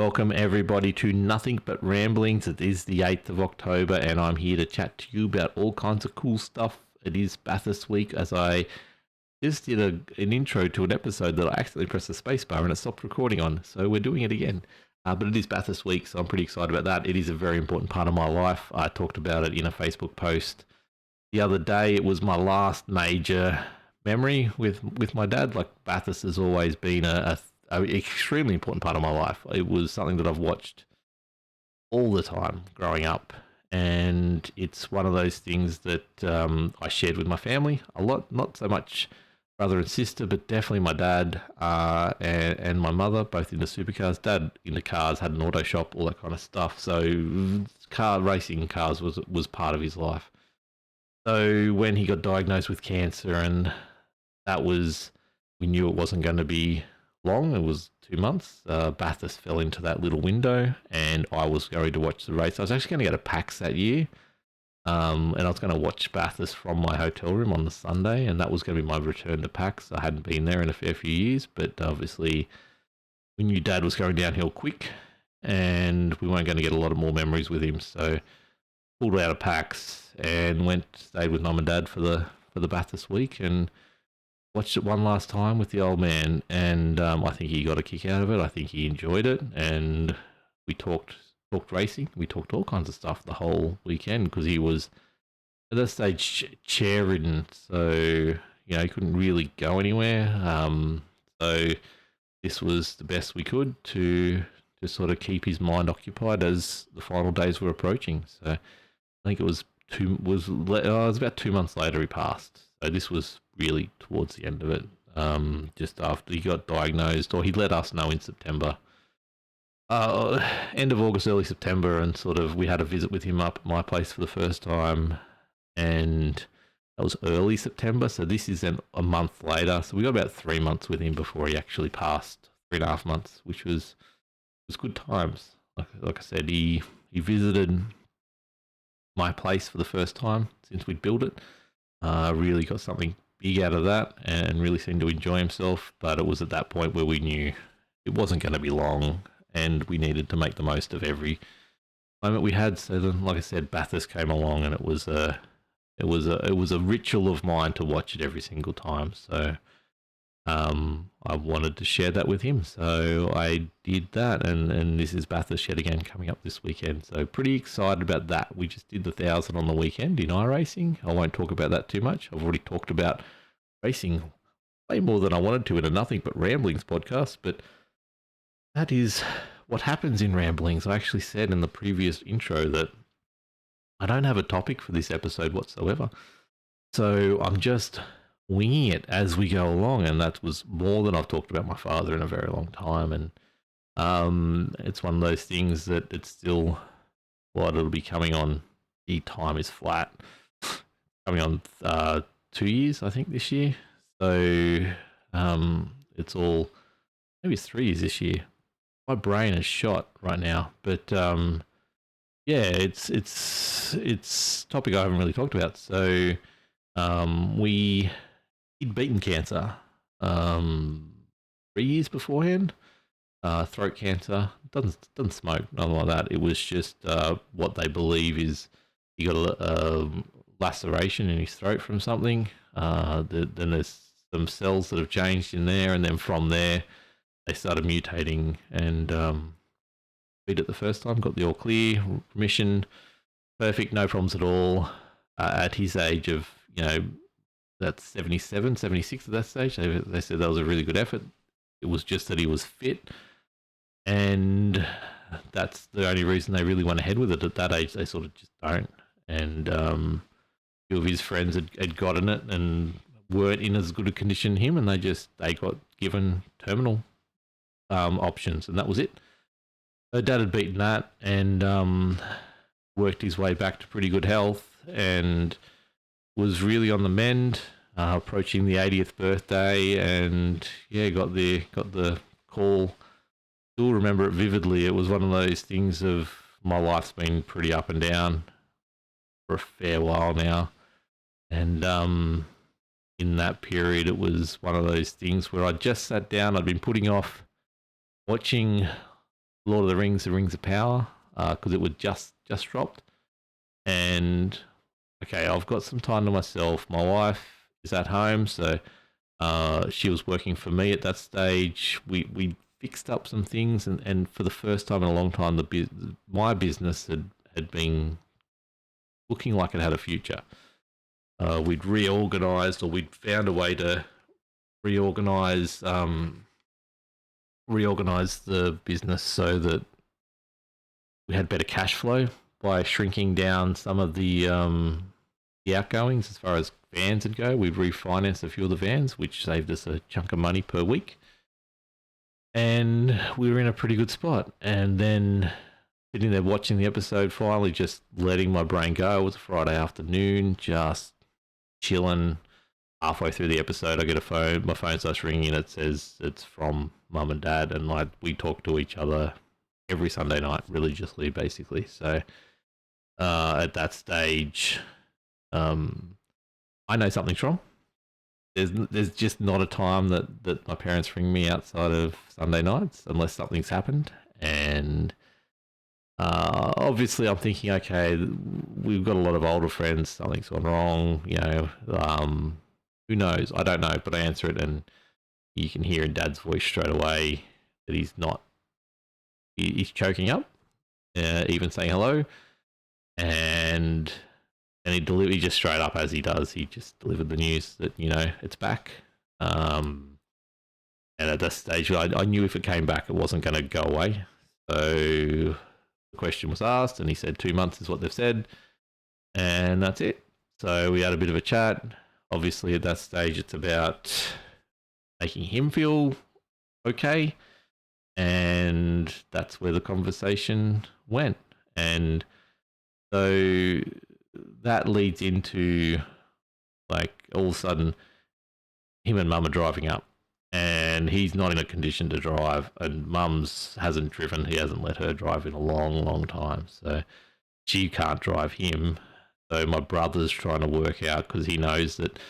Welcome everybody to Nothing But Ramblings. It is the 8th of October and I'm here to chat to you about all kinds of cool stuff. It is Bathurst week as I just did an intro to an episode that I accidentally pressed the spacebar and it stopped recording on. So we're doing it again. But it is Bathurst week, so I'm pretty excited about that. It is a very important part of my life. I talked about it in a Facebook post the other day. It was my last major memory with my dad. Like, Bathurst has always been a extremely important part of my life. It was something that I've watched all the time growing up, and it's one of those things that I shared with my family a lot. Not so much brother and sister, but definitely my dad and my mother, both into supercars. Dad into cars, had an auto shop, all that kind of stuff. So racing cars was part of his life. So when he got diagnosed with cancer, and we knew it wasn't going to be long. It was 2 months. Bathurst fell into that little window, and I was going to watch the race. I was actually going to go to PAX that year, and I was going to watch Bathurst from my hotel room on the Sunday, and that was going to be my return to PAX. I hadn't been there in a fair few years, but obviously we knew Dad was going downhill quick, and we weren't going to get a lot of more memories with him. So pulled out of PAX and stayed with Mum and Dad for the Bathurst week, and watched it one last time with the old man, and I think he got a kick out of it. I think he enjoyed it, and we talked racing. We talked all kinds of stuff the whole weekend because he was at that stage chair ridden, so he couldn't really go anywhere. So this was the best we could to sort of keep his mind occupied as the final days were approaching. So I think it was about 2 months later he passed. So this was really towards the end of it, just after he got diagnosed, or he let us know in September. End of August, early September, and sort of we had a visit with him up at my place for the first time, and that was early September, so this is a month later. So we got about 3 months with him before he actually passed, 3.5 months, which was good times. Like I said, he visited my place for the first time since we'd built it. Really got something big out of that and really seemed to enjoy himself. But it was at that point where we knew it wasn't going to be long and we needed to make the most of every moment we had. So then, like I said, Bathurst came along, and it was a ritual of mine to watch it every single time. So I wanted to share that with him, so I did that, and this is Bathurst yet again coming up this weekend. So pretty excited about that. We just did the 1,000 on the weekend in iRacing. I won't talk about that too much. I've already talked about racing way more than I wanted to in a Nothing But Ramblings podcast, but that is what happens in Ramblings. I actually said in the previous intro that I don't have a topic for this episode whatsoever, so I'm just winging it as we go along, and that was more than I've talked about my father in a very long time. And it's one of those things that it's still it'll be coming on. The time is flat, coming on 2 years I think this year. So it's all, maybe it's 3 years this year. My brain is shot right now, but yeah, it's topic I haven't really talked about. So he'd beaten cancer 3 years beforehand. Throat cancer. Doesn't smoke, nothing like that. It was just what they believe is he got a laceration in his throat from something. Then there's some cells that have changed in there, and then from there they started mutating, and beat it the first time. Got the all clear, remission, perfect, no problems at all. At his age of that's 77, 76 at that stage. They said that was a really good effort. It was just that he was fit, and that's the only reason they really went ahead with it. At that age, they sort of just don't. And a few of his friends had gotten it and weren't in as good a condition as him, and they got given terminal options, and that was it. So Dad had beaten that and worked his way back to pretty good health, and was really on the mend, approaching the 80th birthday, and got the call. Still remember it vividly. It was one of those things of, my life's been pretty up and down for a fair while now, and in that period it was one of those things where I just sat down. I'd been putting off watching Lord of the Rings of Power, because it was just dropped. And okay, I've got some time to myself. My wife is at home, so she was working for me at that stage. We fixed up some things, and for the first time in a long time, my business had been looking like it had a future. We'd reorganised, or we'd found a way to reorganise reorganise the business so that we had better cash flow by shrinking down some of the outgoings as far as vans would go. We'd refinanced a few of the vans, which saved us a chunk of money per week. And we were in a pretty good spot. And then sitting there watching the episode, finally just letting my brain go. It was a Friday afternoon, just chilling. Halfway through the episode, I get a phone. My phone starts ringing, and it says it's from mum and dad, and like we talk to each other every Sunday night religiously, basically. So at that stage, I know something's wrong. There's just not a time that my parents ring me outside of Sunday nights unless something's happened, and obviously I'm thinking, okay, we've got a lot of older friends. Something's gone wrong, who knows? I don't know, but I answer it, and you can hear in Dad's voice straight away that he's not. He's choking up, even saying hello, and he just straight up, as he does. He just delivered the news that it's back. And at this stage, I knew if it came back, it wasn't going to go away. So the question was asked, and he said 2 months is what they've said, and that's it. So we had a bit of a chat. Obviously, at that stage, it's about making him feel okay. And that's where the conversation went. And so that leads into, like, all of a sudden, him and mum are driving up. And he's not in a condition to drive. And mum's hasn't driven. He hasn't let her drive in a long, long time. So she can't drive him. So my brother's trying to work out, because he knows that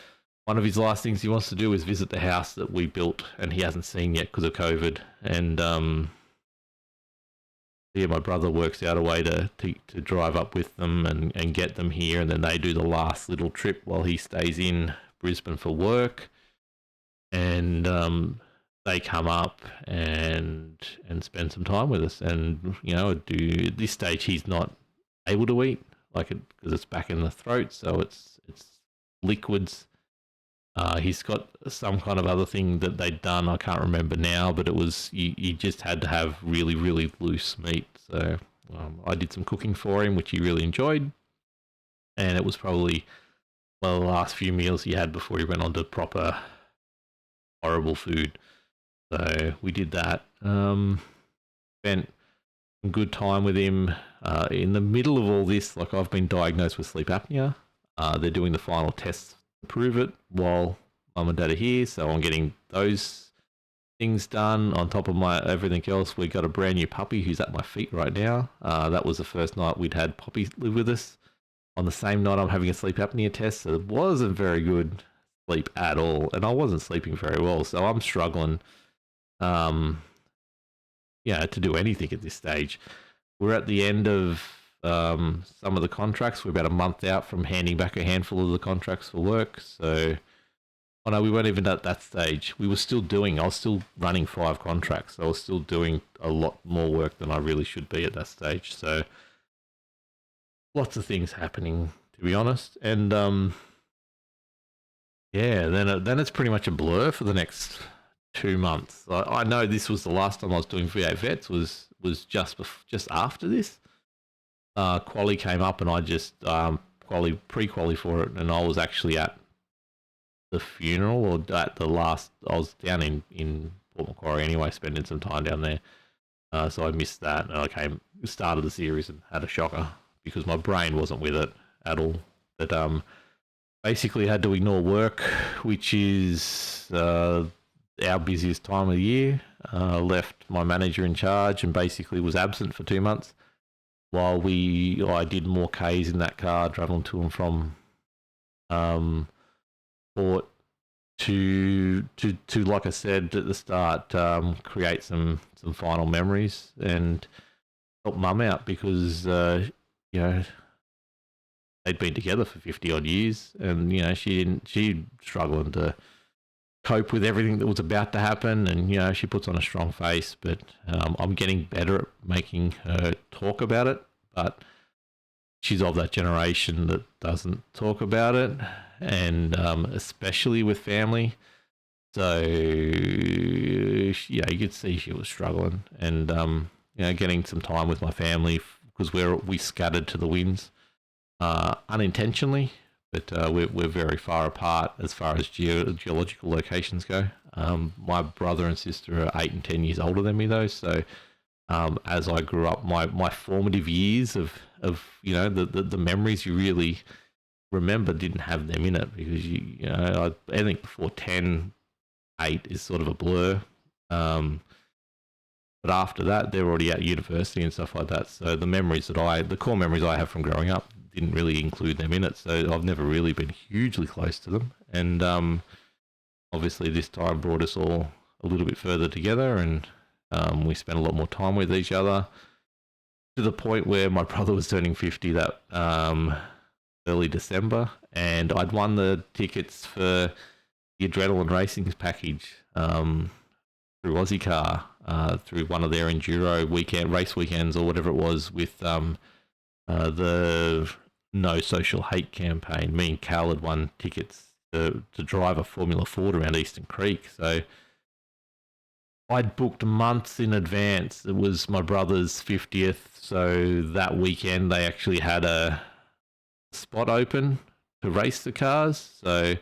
one of his last things he wants to do is visit the house that we built and he hasn't seen yet because of COVID. And my brother works out a way to drive up with them and get them here, and then they do the last little trip while he stays in Brisbane for work. And they come up and spend some time with us. And at this stage he's not able to eat, because it's back in the throat, so it's liquids. He's got some kind of other thing that they'd done. I can't remember now, but it was you just had to have really, really loose meat. So I did some cooking for him, which he really enjoyed, and it was probably the last few meals he had before he went on to proper horrible food. So we did that. Spent some good time with him. In the middle of all this, I've been diagnosed with sleep apnea. They're doing the final tests to prove it while mum and dad are here, so I'm getting those things done. On top of my everything else, we got a brand new puppy who's at my feet right now. That was the first night we'd had Poppy live with us. On the same night, I'm having a sleep apnea test, so it wasn't very good sleep at all, and I wasn't sleeping very well, so I'm struggling to do anything at this stage. We're at the end of some of the contracts. We're about a month out from handing back a handful of the contracts for work. So, we weren't even at that stage. I was still running 5 contracts. I was still doing a lot more work than I really should be at that stage. So, lots of things happening, to be honest. And then it's pretty much a blur for the next 2 months. I know this was the last time I was doing V8 Vets was just after this. Quali came up, and I just pre-quali for it, and I was actually at the funeral, or at the last. I was down in Port Macquarie anyway, spending some time down there. So I missed that, and I started the series and had a shocker because my brain wasn't with it at all. But basically had to ignore work, which is our busiest time of the year. Left my manager in charge and basically was absent for 2 months while I did more Ks in that car, travelling to and from port to like I said at the start, create some final memories and help mum out because you know they'd been together for 50 odd years, and she struggling to cope with everything that was about to happen, and she puts on a strong face, but I'm getting better at making her talk about it, but she's of that generation that doesn't talk about it, and especially with family. So you could see she was struggling, and getting some time with my family because we scattered to the winds unintentionally, but we're very far apart as far as geological locations go. My brother and sister are 8 and 10 years older than me, though. So as I grew up, my formative years of the memories you really remember didn't have them in it because I think before 10, 8 is sort of a blur. But after that, they're already at university and stuff like that. So the core memories I have from growing up didn't really include them in it. So I've never really been hugely close to them. And obviously this time brought us all a little bit further together, and we spent a lot more time with each other to the point where my brother was turning 50 that early December, and I'd won the tickets for the Adrenaline Racing package through Aussie Car, through one of their enduro race weekends or whatever it was with the No Social Hate campaign. Me and Cal had won tickets to drive a Formula Ford around Eastern Creek. So I'd booked months in advance. It was my brother's 50th. So that weekend they actually had a spot open to race the cars. So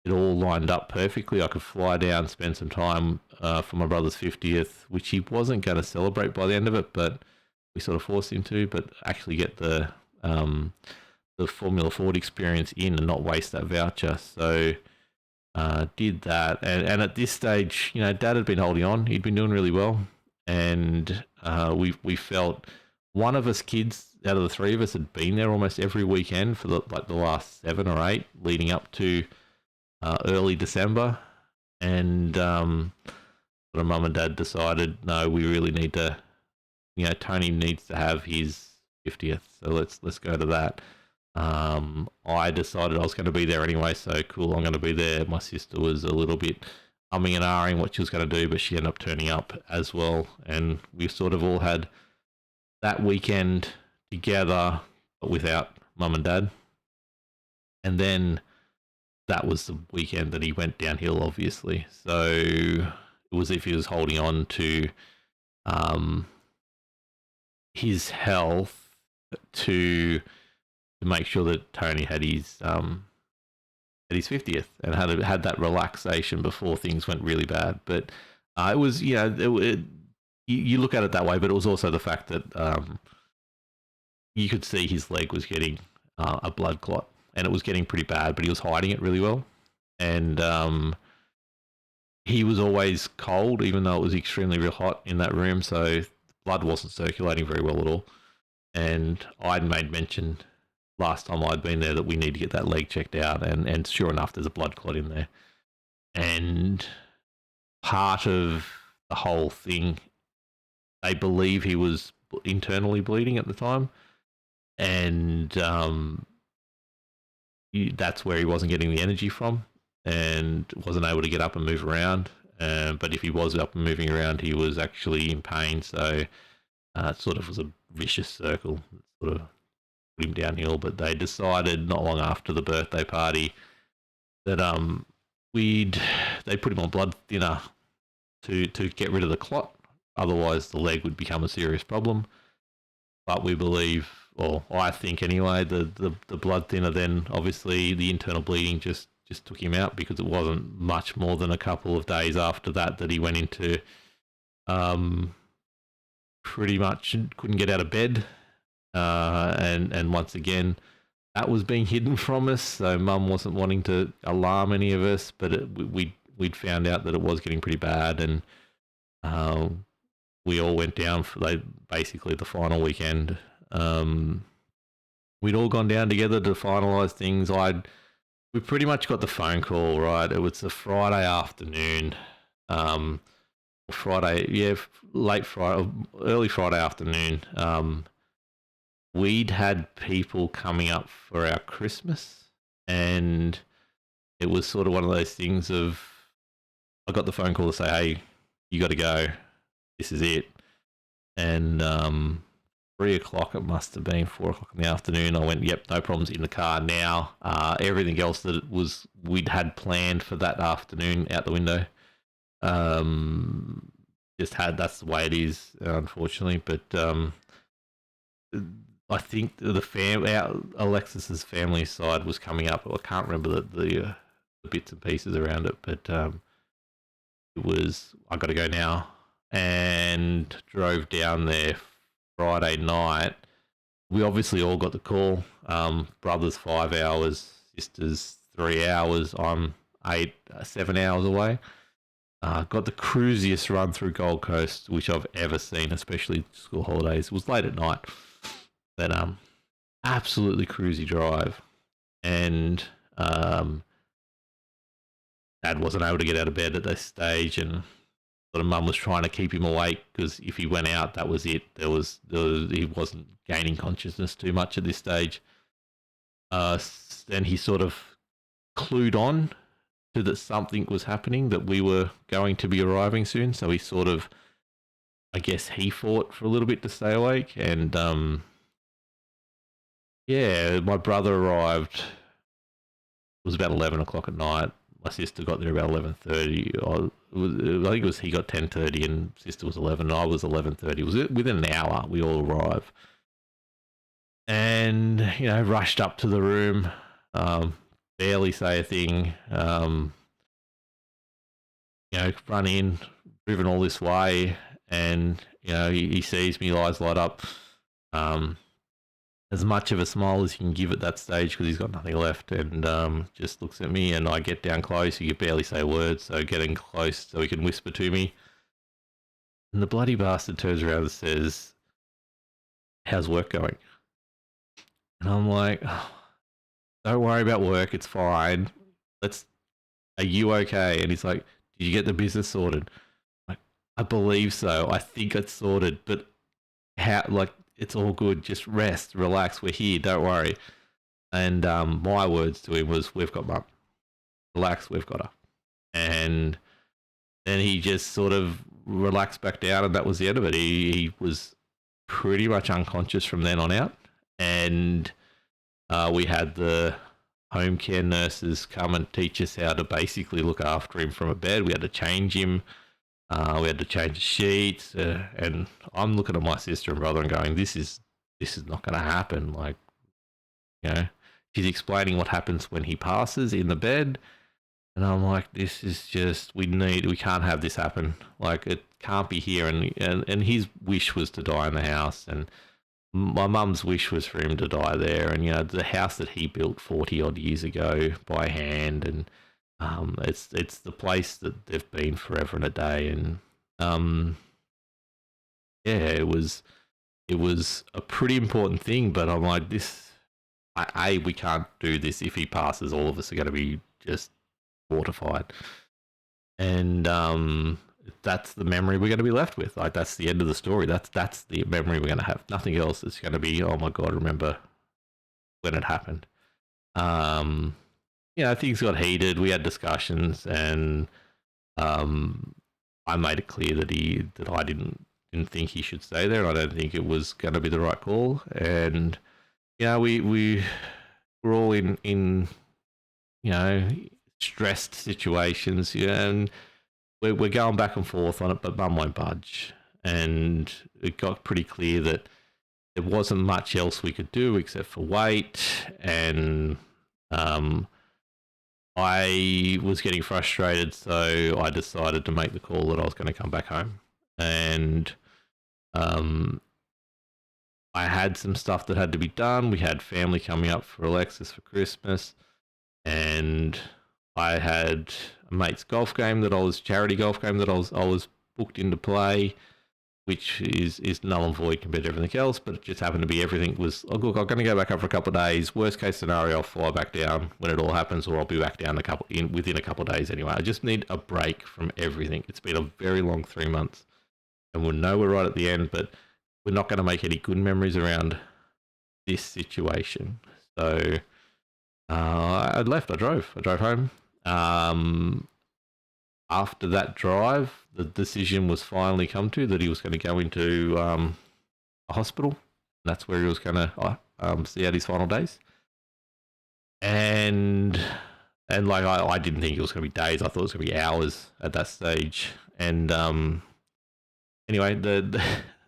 it all lined up perfectly. I could fly down, spend some time for my brother's 50th, which he wasn't going to celebrate by the end of it, but we sort of forced him to, but actually get the Formula Ford experience in and not waste that voucher. So did that. And at this stage, Dad had been holding on. He'd been doing really well. And we felt one of us kids out of the three of us had been there almost every weekend for the last 7 or 8 leading up to early December. And Mum and Dad decided, no, we really need to, Tony needs to have his 50th, so let's go to that. I decided I was going to be there anyway, so cool, I'm going to be there. My sister was a little bit umming and ahhing what she was going to do, but she ended up turning up as well, and we sort of all had that weekend together, but without Mum and Dad. And then that was the weekend that he went downhill, obviously. So it was if he was holding on to his health to make sure that Tony had his 50th and had that relaxation before things went really bad. But it was, you look at it that way, but it was also the fact that you could see his leg was getting a blood clot, and it was getting pretty bad, but he was hiding it really well. And he was always cold, even though it was extremely real hot in that room, so blood wasn't circulating very well at all. And I'd made mention last time I'd been there that we need to get that leg checked out, and sure enough, there's a blood clot in there. And part of the whole thing, they believe he was internally bleeding at the time, and that's where he wasn't getting the energy from and wasn't able to get up and move around. But if he was up and moving around, he was actually in pain. So it sort of was a vicious circle. It sort of put him downhill. But they decided not long after the birthday party that they put him on blood thinner to get rid of the clot. Otherwise, the leg would become a serious problem. But we believe, or I think anyway, the blood thinner then obviously the internal bleeding just took him out, because it wasn't much more than a couple of days after that he went into pretty much couldn't get out of bed, and once again that was being hidden from us, so Mum wasn't wanting to alarm any of us, but we'd found out that it was getting pretty bad, and we all went down for basically the final weekend. We'd all gone down together to finalise things. I'd we pretty much got the phone call, right? It was a Friday afternoon. Um, Friday, yeah, late Friday, early Friday afternoon. We'd had people coming up for our Christmas, and it was sort of one of those things of I got the phone call to say, "Hey, you got to go. This is it." And 3 o'clock, it must have been 4 o'clock in the afternoon. I went, "Yep, no problems in the car now." Everything else that we'd had planned for that afternoon out the window. Just had that's the way it is, unfortunately. But I think Alexis's family side was coming up. I can't remember the bits and pieces around it, but it was I got to go now, and drove down there Friday night. We obviously all got the call. Brothers 5 hours, sisters 3 hours. I'm 7 hours away. Got the cruisiest run through Gold Coast which I've ever seen, especially school holidays. It was late at night, but absolutely cruisy drive, and Dad wasn't able to get out of bed at this stage, and sort of Mum was trying to keep him awake because if he went out, that was it. He wasn't gaining consciousness too much at this stage. Then he sort of clued on to that something was happening, that we were going to be arriving soon. So he sort of, I guess, he fought for a little bit to stay awake, and yeah, my brother arrived. It was about 11 o'clock at night. My sister got there about 11:30. I think it was he got 10:30 and sister was 11. And I was 11:30. It was within an hour we all arrived, and rushed up to the room. Barely say a thing. Run in, driven all this way, and he sees me, eyes light up. As much of a smile as you can give at that stage because he's got nothing left, and just looks at me, and I get down close. He could barely say a word, so getting close so he can whisper to me. And the bloody bastard turns around and says, "How's work going?" And I'm like, oh, "Don't worry about work, it's fine. Are you okay?" And he's like, "Did you get the business sorted?" I'm like, "I believe so. I think it's sorted, but how? Like, it's all good. Just rest, relax. We're here. Don't worry." And my words to him was, "We've got Mum. Relax, we've got her." And then he just sort of relaxed back down, and that was the end of it. He was pretty much unconscious from then on out. And we had the home care nurses come and teach us how to basically look after him from a bed. We had to change him. We had to change the sheets, and I'm looking at my sister and brother and going, "This is not going to happen." Like, she's explaining what happens when he passes in the bed, and I'm like, "This is just we can't have this happen. Like, it can't be here." And his wish was to die in the house, and my mum's wish was for him to die there. And the house that he built 40 odd years ago by hand, and it's the place that they've been forever and a day. And yeah, it was a pretty important thing. But I'm like, we can't do this. If he passes, all of us are going to be just mortified. And that's the memory we're going to be left with. Like, that's the end of the story. That's the memory we're going to have. Nothing else is going to be, "Oh my God, remember when it happened." Things got heated. We had discussions, and I made it clear that I didn't think he should stay there, and I don't think it was going to be the right call. And we were all in stressed situations, and we're going back and forth on it, but Mum won't budge. And it got pretty clear that there wasn't much else we could do except for wait. And I was getting frustrated, so I decided to make the call that I was going to come back home. And I had some stuff that had to be done. We had family coming up for Alexis for Christmas, and I had a mate's charity golf game that I was booked in to play. which is null and void compared to everything else. But it just happened to be everything was, oh, look, I'm going to go back up for a couple of days. Worst case scenario, I'll fly back down when it all happens, or I'll be back down within a couple of days anyway. I just need a break from everything. It's been a very long 3 months, and we'll know we're right at the end, but we're not going to make any good memories around this situation. So I left. I drove home. After that drive, the decision was finally come to that he was going to go into a hospital. That's where he was going to see out his final days. And like I didn't think it was going to be days. I thought it was going to be hours at that stage. And anyway,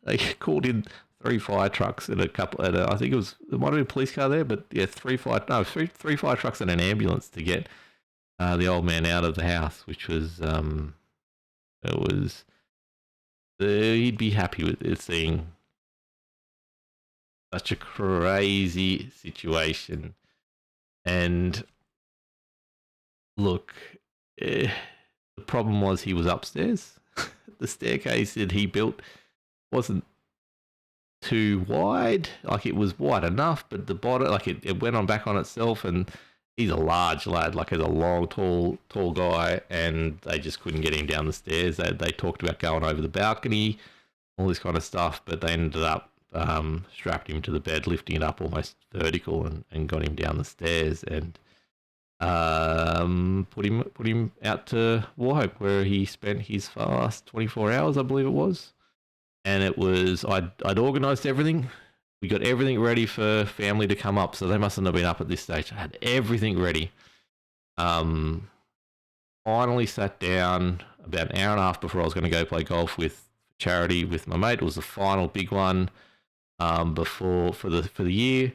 they called in 3 fire trucks and I think it might have been a police car there, but yeah, three fire trucks and an ambulance to get the old man out of the house, which was he'd be happy with it, seeing such a crazy situation. And look, the problem was he was upstairs. The staircase that he built wasn't too wide. Like, it was wide enough, but the bottom, like, it went on back on itself, and he's a large lad, like he's a long, tall guy, and they just couldn't get him down the stairs. They talked about going over the balcony, all this kind of stuff, but they ended up strapped him to the bed, lifting it up almost vertical, and got him down the stairs, and put him out to Warhope, where he spent his last 24 hours, I believe it was. And it was, I'd organised everything. We got everything ready for family to come up, so they mustn't have been up at this stage. I had everything ready. Finally sat down about an hour and a half before I was going to go play golf with charity with my mate. It was the final big one for the year.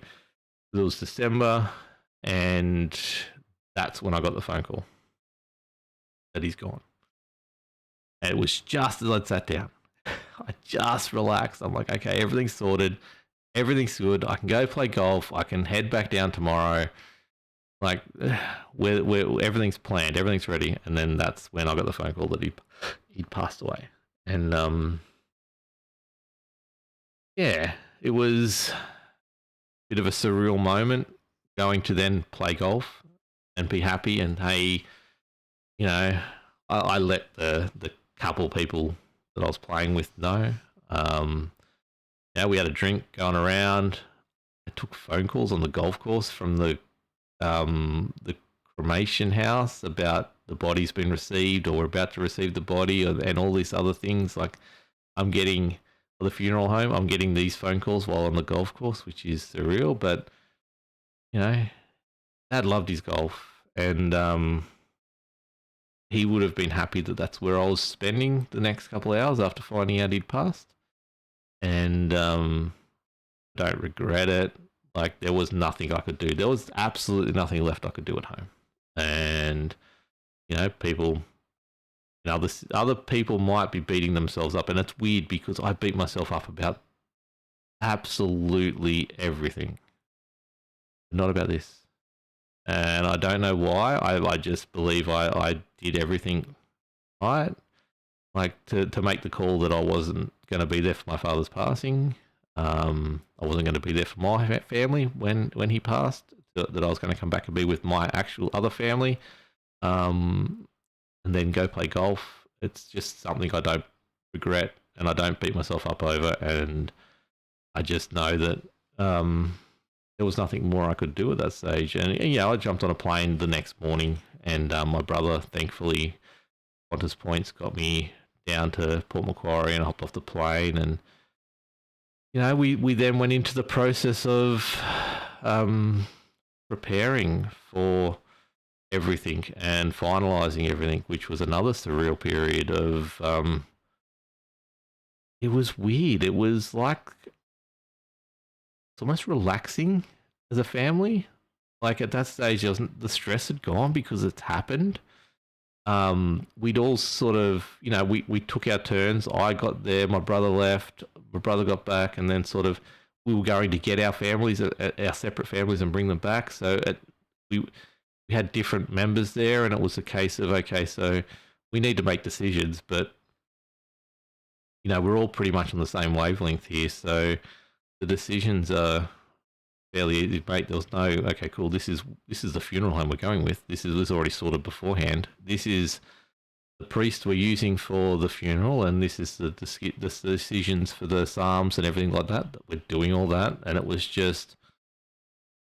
It was December, and that's when I got the phone call that he's gone. And it was just as I'd sat down. I just relaxed. I'm like, okay, everything's sorted. Everything's good. I can go play golf. I can head back down tomorrow. Like, where everything's planned. Everything's ready. And then that's when I got the phone call that he'd passed away. And yeah, it was a bit of a surreal moment, going to then play golf and be happy. And hey, you know, I let the couple people that I was playing with know. Yeah, we had a drink going around. I took phone calls on the golf course from the cremation house about the body's been received, or we're about to receive the body, and all these other things. Like, I'm getting, for the funeral home, I'm getting these phone calls while on the golf course, which is surreal. But, you know, Dad loved his golf, and he would have been happy that that's where I was spending the next couple of hours after finding out he'd passed. And don't regret it. Like, there was nothing I could do. There was absolutely nothing left I could do at home. And, you know, people, you know, other people might be beating themselves up. And it's weird because I beat myself up about absolutely everything. Not about this. And I don't know why. I just believe I did everything right. Like, to make the call that I wasn't going to be there for my father's passing. I wasn't going to be there for my family when he passed. That I was going to come back and be with my actual other family, and then go play golf. It's just something I don't regret, and I don't beat myself up over. And I just know that there was nothing more I could do at that stage. And yeah, I jumped on a plane the next morning, and my brother, thankfully, Qantas points got me down to Port Macquarie, and I hopped off the plane. And, you know, we then went into the process of preparing for everything and finalising everything, which was another surreal period of it was weird. It was like, it's almost relaxing as a family. Like, at that stage, the stress had gone because it's happened. We'd all sort of, you know, we took our turns. I got there, my brother left, my brother got back, and then sort of we were going to get our families, our separate families, and bring them back. So we had different members there, and it was a case of, okay, so we need to make decisions, but we're all pretty much on the same wavelength here. So the decisions are fairly easy, mate. There was no, okay, cool. This is the funeral home we're going with. This was already sorted beforehand. This is the priest we're using for the funeral, and this is the decisions for the psalms and everything like that. We're doing all that, and it was just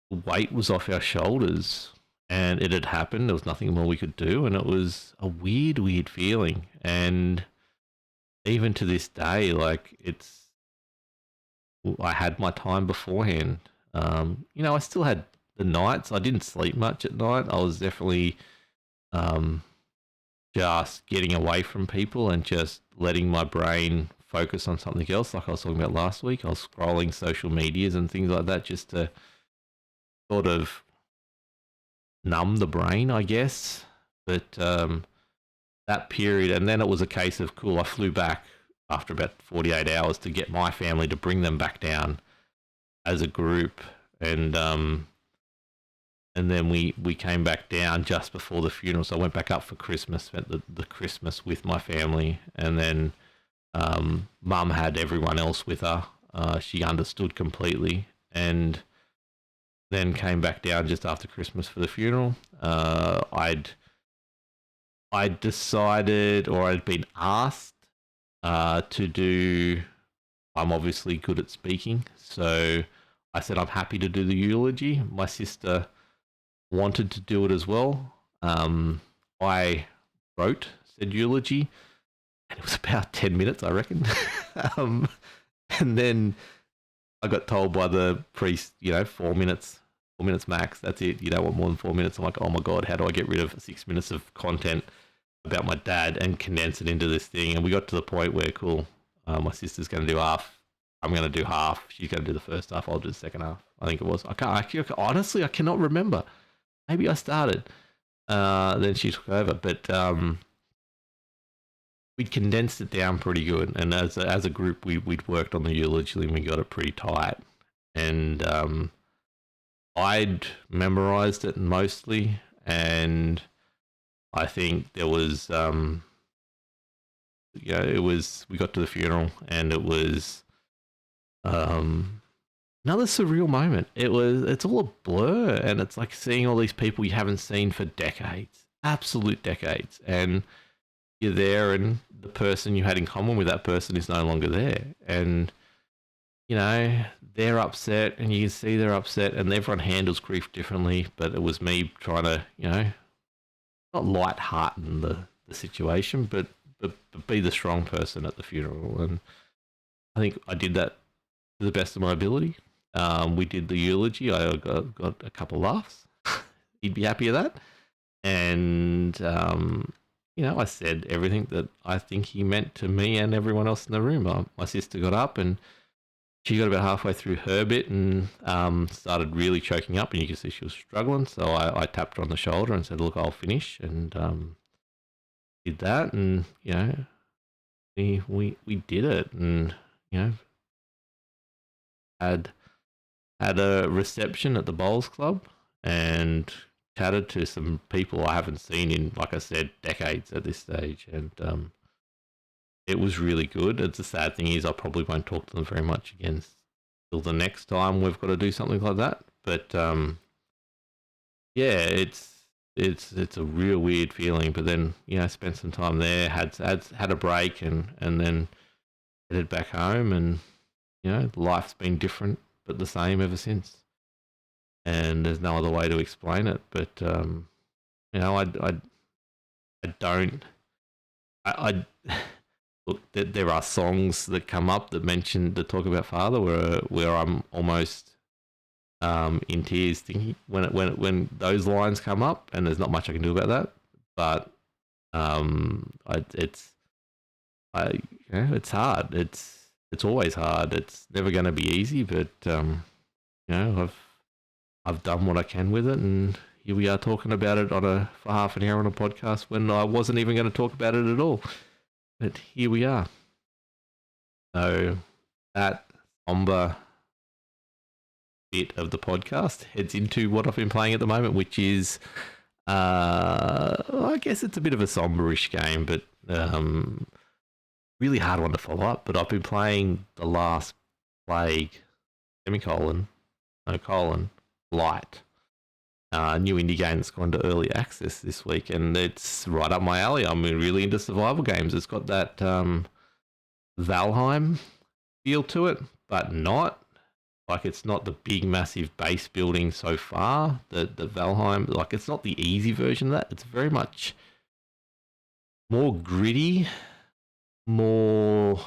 the weight was off our shoulders, and it had happened. There was nothing more we could do, and it was a weird feeling. And even to this day, like I had my time beforehand. I still had the nights. I didn't sleep much at night. I was definitely just getting away from people and just letting my brain focus on something else. Like I was talking about last week, I was scrolling social medias and things like that just to sort of numb the brain, I guess. But that period, and then it was a case of, cool, I flew back after about 48 hours to get my family to bring them back down as a group. And then we came back down just before the funeral. So I went back up for Christmas, spent the Christmas with my family. And then Mum had everyone else with her. She understood completely. And then came back down just after Christmas for the funeral. I'd decided, or I'd been asked to do, I'm obviously good at speaking. So I said I'm happy to do the eulogy. My sister wanted to do it as well. I wrote said eulogy, and it was about 10 minutes, I reckon. And then I got told by the priest, 4 minutes max. That's it. You don't want more than 4 minutes. I'm like, oh my God, how do I get rid of 6 minutes of content about my dad and condense it into this thing? And we got to the point where, cool, my sister's going to do half. I'm going to do half. She's going to do the first half. I'll do the second half. I think it was. Honestly, I cannot remember. Maybe I started. Then she took over, but we'd condensed it down pretty good. And as a group, we'd worked on the eulogy and we got it pretty tight. And I'd memorized it mostly, and I think there was, we got to the funeral, and it was another surreal moment. It's all a blur, and it's like seeing all these people you haven't seen for decades, absolute decades, and you're there, and the person you had in common with that person is no longer there, and they're upset, and you can see they're upset, and everyone handles grief differently. But it was me trying to, not lighthearten the situation, but be the strong person at the funeral, and I think I did that to the best of my ability. We did the eulogy. I got a couple of laughs. He'd be happy with that. And, I said everything that I think he meant to me and everyone else in the room. My sister got up, and she got about halfway through her bit and started really choking up, and you could see she was struggling. So I tapped her on the shoulder and said, look, I'll finish. And did that, and, we did it. And, had a reception at the Bowls Club and chatted to some people I haven't seen in, like I said, decades at this stage. And it was really good. It's the sad thing is I probably won't talk to them very much again till the next time we've got to do something like that. But it's a real weird feeling. But then spent some time there, had a break, and then headed back home, and life's been different but the same ever since. And there's no other way to explain it. But I look, there are songs that come up that talk about father where I'm almost in tears thinking when those lines come up, and there's not much I can do about that. But it's hard. It's always hard. It's never going to be easy, but I've done what I can with it, and here we are talking about it for half an hour on a podcast when I wasn't even going to talk about it at all. But here we are. So that somber bit of the podcast heads into what I've been playing at the moment, which is, I guess it's a bit of a somberish game, but really hard one to follow up, but I've been playing The Last Plague, semicolon, no colon, Blight. New indie game that's gone to early access this week, and it's right up my alley. I'm really into survival games. It's got that Valheim feel to it, but not like it's not the big massive base building so far. The Valheim, like it's not the easy version of that. It's very much more gritty, more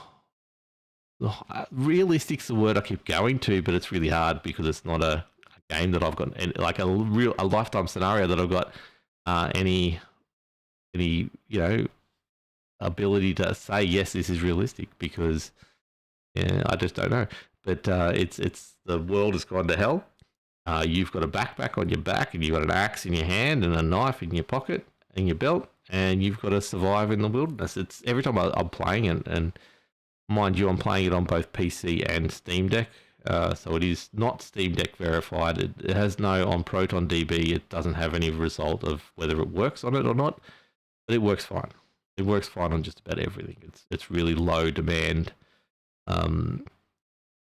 realistic's the word I keep going to, but it's really hard because it's not a game that I've got like a lifetime scenario that I've got any ability to say yes, this is realistic, because I just don't know. But it's the world has gone to hell. You've got a backpack on your back, and you've got an axe in your hand and a knife in your pocket in your belt, and you've got to survive in the wilderness. It's every time I'm playing it, and mind you, I'm playing it on both PC and Steam Deck. So it is not Steam Deck verified. It has no, on ProtonDB, it doesn't have any result of whether it works on it or not, but it works fine. It works fine on just about everything. It's really low demand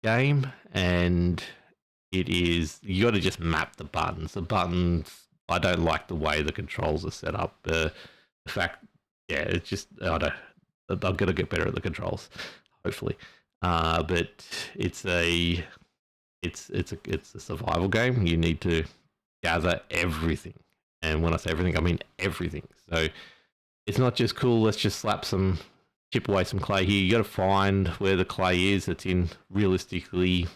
game, and it is, you got to just map the buttons. The buttons, I don't like the way the controls are set up. The fact, it's just, I don't. I'm gonna get better at the controls, hopefully. But it's a survival game. You need to gather everything, and when I say everything, I mean everything. So it's not just cool. Let's just chip away some clay here. You got to find where the clay is. It's in realistically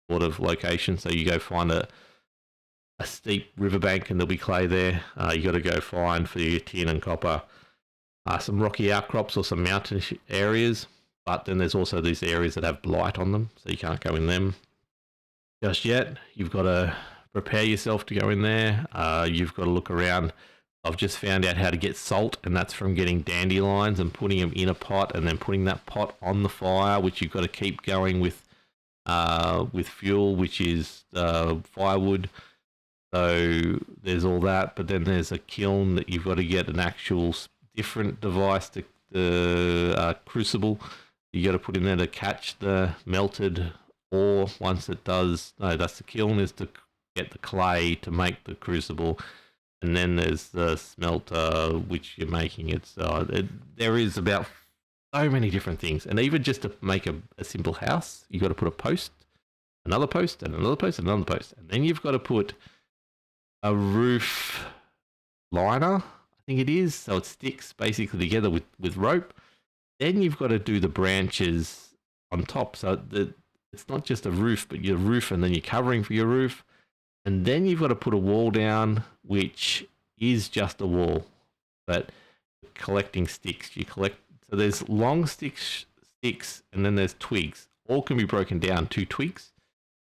sort of location. So you go find a steep riverbank, and there'll be clay there. You got to go find for your tin and copper some rocky outcrops or some mountain areas. But then there's also these areas that have blight on them, so you can't go in them just yet. You've got to prepare yourself to go in there. You've got to look around. I've just found out how to get salt, and that's from getting dandelions and putting them in a pot, and then putting that pot on the fire, which you've got to keep going with fuel, which is firewood. So there's all that, but then there's a kiln that you've got to get an actual different device, to the crucible you got to put in there to catch the melted ore. Once it does, no, that's the kiln, is to get the clay to make the crucible, and then there's the smelter which you're making it. So there is about so many different things, and even just to make a simple house, you got to put a post, another post, and another post, and another post, and then you've got to put a roof liner, I think it is, so it sticks basically together with rope. Then you've got to do the branches on top, so it's not just a roof, but your roof, and then you're covering for your roof. And then you've got to put a wall down, which is just a wall, but collecting sticks. So there's long sticks, and then there's twigs. All can be broken down to twigs.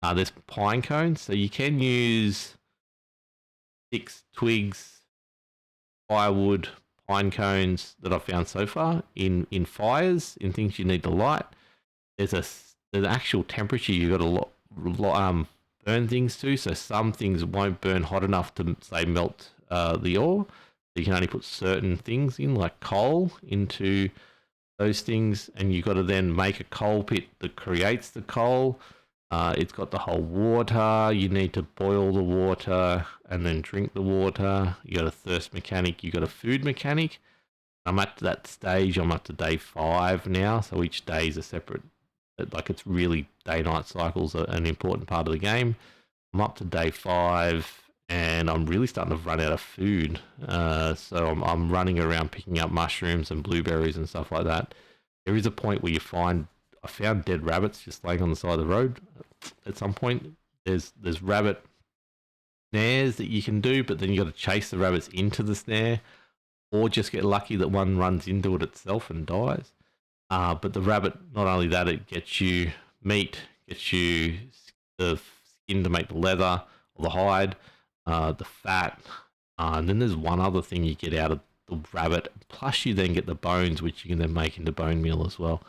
There's pine cones, so you can use sticks, twigs, firewood, pine cones that I've found so far in fires, in things you need to light. There's an actual temperature you got to burn things to, so some things won't burn hot enough to, say, melt the ore. So you can only put certain things in, like coal, into those things, and you've got to then make a coal pit that creates the coal. It's got the whole water. You need to boil the water and then drink the water. You got a thirst mechanic. You got a food mechanic. I'm at that stage. I'm up to day 5 now, so each day is a separate. Like, it's really day-night cycles are an important part of the game. I'm up to day 5, and I'm really starting to run out of food. So I'm running around picking up mushrooms and blueberries and stuff like that. There is a point where I found dead rabbits just laying on the side of the road. At some point, there's rabbit snares that you can do, but then you got to chase the rabbits into the snare, or just get lucky that one runs into it itself and dies. But the rabbit, not only that, it gets you meat, gets you the skin to make the leather or the hide, the fat, and then there's one other thing you get out of the rabbit. Plus, you then get the bones, which you can then make into bone meal as well.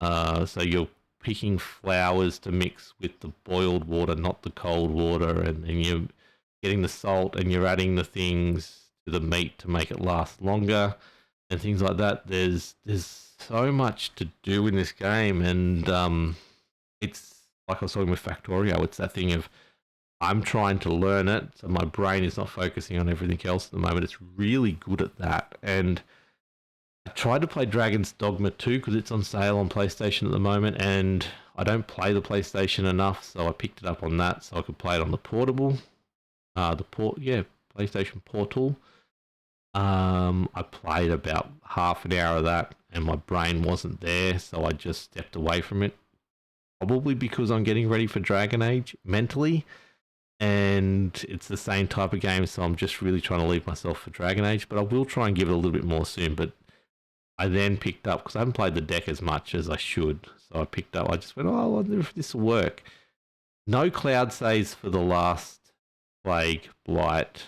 So you're picking flowers to mix with the boiled water, not the cold water, and then you're getting the salt, and you're adding the things to the meat to make it last longer. and things like that. There's so much to do in this game, and it's like I was talking with Factorio. It's that thing of I'm trying to learn it, so my brain is not focusing on everything else at the moment. It's really good at that, and I tried to play Dragon's Dogma 2 because it's on sale on PlayStation at the moment, and I don't play the PlayStation enough, so I picked it up on that so I could play it on the portable, PlayStation Portal. I played about half an hour of that, and my brain wasn't there, so I just stepped away from it. Probably because I'm getting ready for Dragon Age mentally, and it's the same type of game, so I'm just really trying to leave myself for Dragon Age. But I will try and give it a little bit more soon. But I then picked up, because I haven't played the deck as much as I should, so I just went, oh, I wonder if this will work. No cloud saves for the last Plague Blight,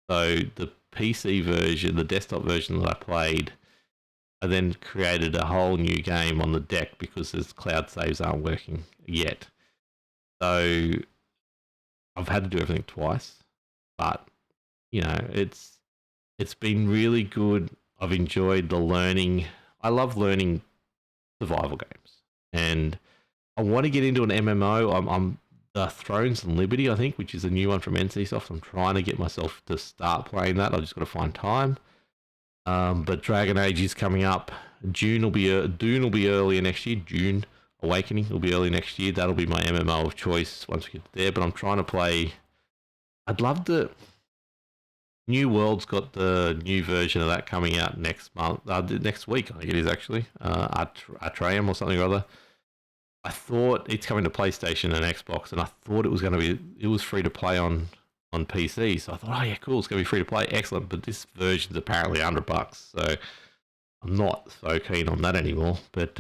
so the PC version, the desktop version that I played, I then created a whole new game on the deck because his cloud saves aren't working yet. So I've had to do everything twice, but it's been really good. I've enjoyed the learning. I love learning survival games, and I want to get into an MMO. I'm Thrones and Liberty, I think, which is a new one from NCSoft. I'm trying to get myself to start playing that. I just got to find time. But Dragon Age is coming up. Dune will be earlier next year. Dune Awakening will be early next year. That'll be my MMO of choice once we get there. But I'm trying to play. I'd love to. New World's got the new version of that coming out next week. I think it is actually. Atrium or something or other. I thought it's coming to PlayStation and Xbox, and I thought it was going to be. It was free to play on PC, so I thought, oh yeah, cool, it's going to be free to play, excellent. But this version's apparently $100, so I'm not so keen on that anymore. But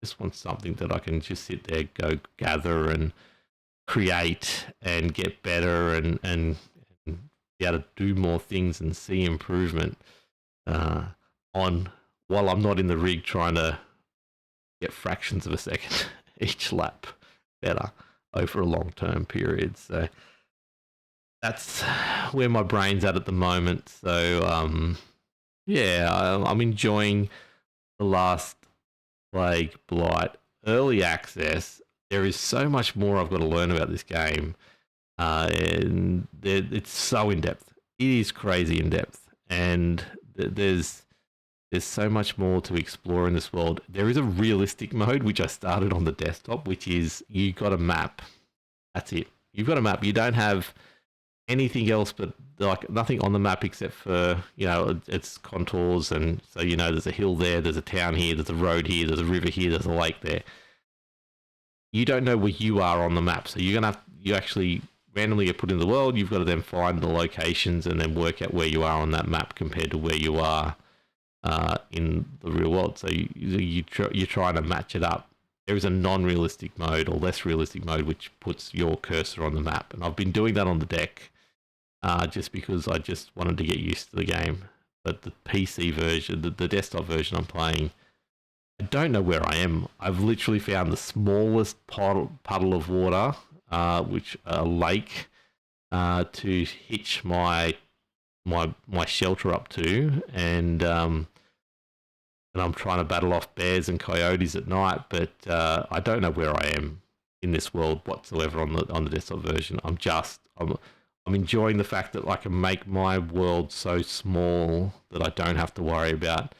just want something that I can just sit there, go gather and create and get better and be able to do more things and see improvement on while I'm not in the rig trying to get fractions of a second each lap better over a long-term period. So that's where my brain's at the moment. So I'm enjoying the last Plague Blight early access. There is so much more I've got to learn about this game, and it's so in depth. It is crazy in depth, and there's so much more to explore in this world. There is a realistic mode, which I started on the desktop, which is you got a map. That's it. You've got a map. You don't have anything else but like nothing on the map except for, its contours. And so, there's a hill there, there's a town here, there's a road here, there's a river here, there's a lake there. You don't know where you are on the map. So you actually randomly get put in the world. You've got to then find the locations and then work out where you are on that map compared to where you are in the real world. So you're trying to match it up. There is a non-realistic mode or less realistic mode which puts your cursor on the map, and I've been doing that on the deck just because I just wanted to get used to the game. But the PC version, the desktop version I'm playing, I don't know where I am. I've literally found the smallest puddle of water, which a lake, to hitch my shelter up to, and I'm trying to battle off bears and coyotes at night, but I don't know where I am in this world whatsoever on the desktop version. I'm enjoying the fact that I can make my world so small that I don't have to worry about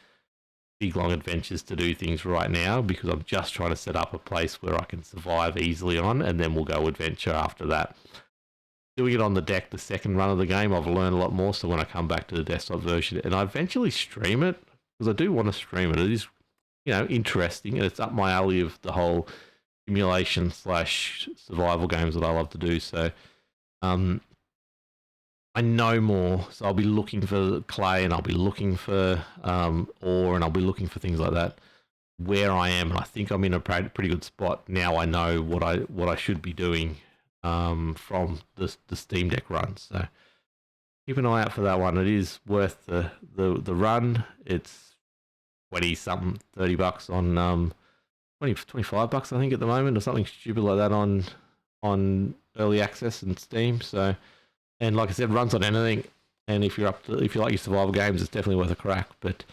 big long adventures to do things right now, because I'm just trying to set up a place where I can survive easily on, and then we'll go adventure after that. Doing it on the deck, the second run of the game, I've learned a lot more, so when I come back to the desktop version, and I eventually stream it, because I do want to stream it. It is, interesting, and it's up my alley of the whole simulation / survival games that I love to do. So, I know more. So I'll be looking for clay, and I'll be looking for ore, and I'll be looking for things like that. Where I am, and I think I'm in a pretty good spot now. I know what I should be doing from the Steam Deck run. So keep an eye out for that one. It is worth the run. It's 20 something, $30 on 25 bucks I think at the moment, or something stupid like that on early access and Steam. So, and like I said, runs on anything. And if you like your survival games, it's definitely worth a crack. But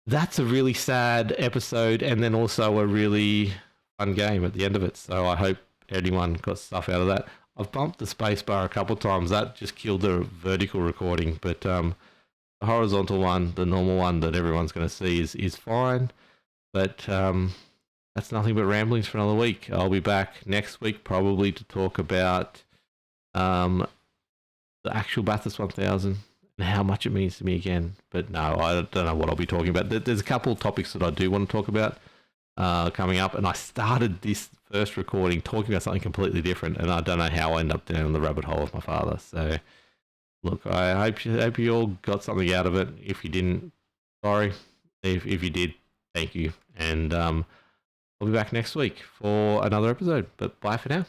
that's a really sad episode, and then also a really fun game at the end of it. So I hope anyone got stuff out of that. I've bumped the spacebar a couple of times. That just killed the vertical recording, but the horizontal one, the normal one that everyone's going to see, is fine. But that's nothing but ramblings for another week. I'll be back next week probably to talk about the actual Bathurst 1000 and how much it means to me again. But no, I don't know what I'll be talking about. There's a couple of topics that I do want to talk about coming up, and I started this first recording talking about something completely different, and I don't know how I end up down the rabbit hole with my father. So look, I hope you all got something out of it. If you didn't, sorry. If you did, thank you. And I'll be back next week for another episode. But bye for now.